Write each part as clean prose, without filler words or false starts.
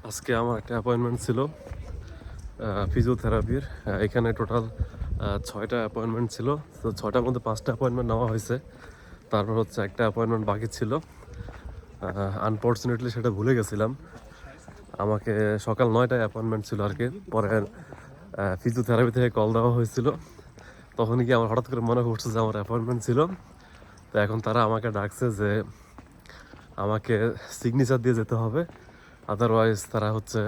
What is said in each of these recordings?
আজকে আমার একটা অ্যাপয়েন্টমেন্ট ছিল ফিজিওথেরাপির। এখানে টোটাল 6টা অ্যাপয়েন্টমেন্ট ছিল। তো 6টার মধ্যে 5টা অ্যাপয়েন্টমেন্ট নেওয়া হয়েছে। তারপর হচ্ছে একটা অ্যাপয়েন্টমেন্ট বাকি ছিল। আনফর্চুনেটলি সেটা ভুলে গেছিলাম। আমাকে সকাল 9টায় অ্যাপয়েন্টমেন্ট ছিল আর কি। পরে ফিজিওথেরাপি থেকে কল দেওয়া হয়েছিল। তখন কি আমার হঠাৎ করে মনে পড়ছে যে আমার অ্যাপয়েন্টমেন্ট ছিল। তো এখন তারা আমাকে ডাকছে যে আমাকে সিগনেচার দিয়ে যেতে হবে, আদারওয়াইজ তারা হচ্ছে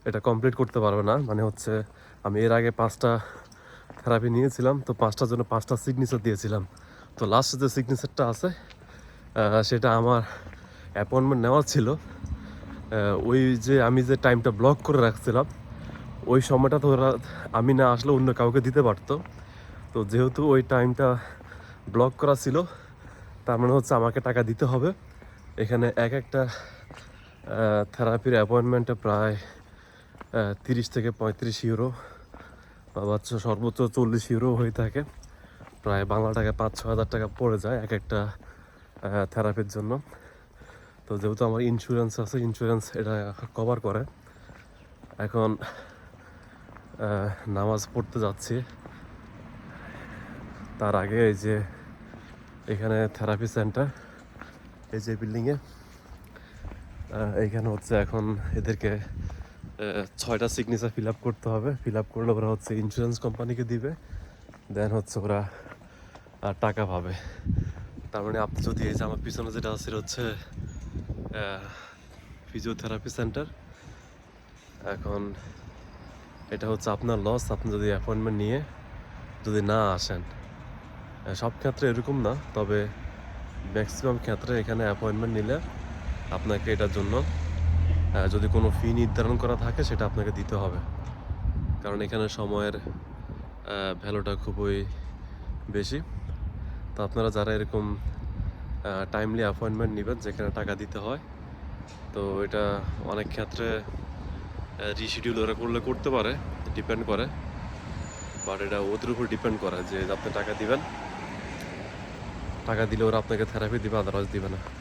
এটা কমপ্লিট করতে পারবে না। মানে হচ্ছে আমি এর আগে 5টা থেরাপি নিয়েছিলাম, তো 5টার জন্য 5টা সিগনেচার দিয়েছিলাম। তো লাস্ট যে সিগনেচারটা আছে সেটা আমার অ্যাপয়েন্টমেন্ট নেওয়া ছিল। ওই যে আমি যে টাইমটা ব্লক করে রাখছিলাম, ওই সময়টা তো ওরা আমি না আসলে অন্য কাউকে দিতে পারতো। তো যেহেতু ওই টাইমটা ব্লক করা ছিল, তার মানে হচ্ছে আমাকে টাকা দিতে হবে। এখানে এক একটা থেরাপির অ্যাপয়েন্টমেন্টে প্রায় 30 থেকে 35 ইউরো বা সর্বোচ্চ 40 ইউরো হয়ে থাকে। প্রায় বাংলা টাকায় 5-6 হাজার টাকা পড়ে যায় এক একটা থেরাপির জন্য। তো যেহেতু আমার ইন্স্যুরেন্স আছে, ইন্স্যুরেন্স এটা কভার করে। এখন নামাজ পড়তে যাচ্ছি, তার আগে এই যে এখানে থেরাপি সেন্টার, এই যে বিল্ডিংয়ে, এইখানে হচ্ছে এখন এদেরকে 6টা সিগনেচার ফিল আপ করতে হবে। ফিল আপ করলে ওরা হচ্ছে ইন্স্যুরেন্স কোম্পানিকে দিবে, দেন হচ্ছে ওরা টাকা পাবে। তার মানে আপনি যদি এই যে আমার পিছনে যেটা আছে হচ্ছে ফিজিওথেরাপি সেন্টার। এখন এটা হচ্ছে আপনার লস, আপনি যদি অ্যাপয়েন্টমেন্ট নিয়ে যদি না আসেন। সব ক্ষেত্রে এরকম না, তবে ম্যাক্সিমাম ক্ষেত্রে এখানে অ্যাপয়েন্টমেন্ট নিলে আপনাকে এটার জন্য যদি কোনো ফি নির্ধারণ করা থাকে সেটা আপনাকে দিতে হবে। কারণ এখানে সময়ের ভ্যালুটা খুবই বেশি। তো আপনারা যারা এরকম টাইমলি অ্যাপয়েন্টমেন্ট নেবেন যেখানে টাকা দিতে হয়, তো এটা অনেক ক্ষেত্রে রিশিডিউল ওরা করলে করতে পারে, ডিপেন্ড করে। বাট এটা ওদের উপর ডিপেন্ড করে যে আপনি টাকা দিবেন, টাকা দিলে ওরা আপনাকে থেরাপি দিবে, আদারওয়াইজ দিবে না।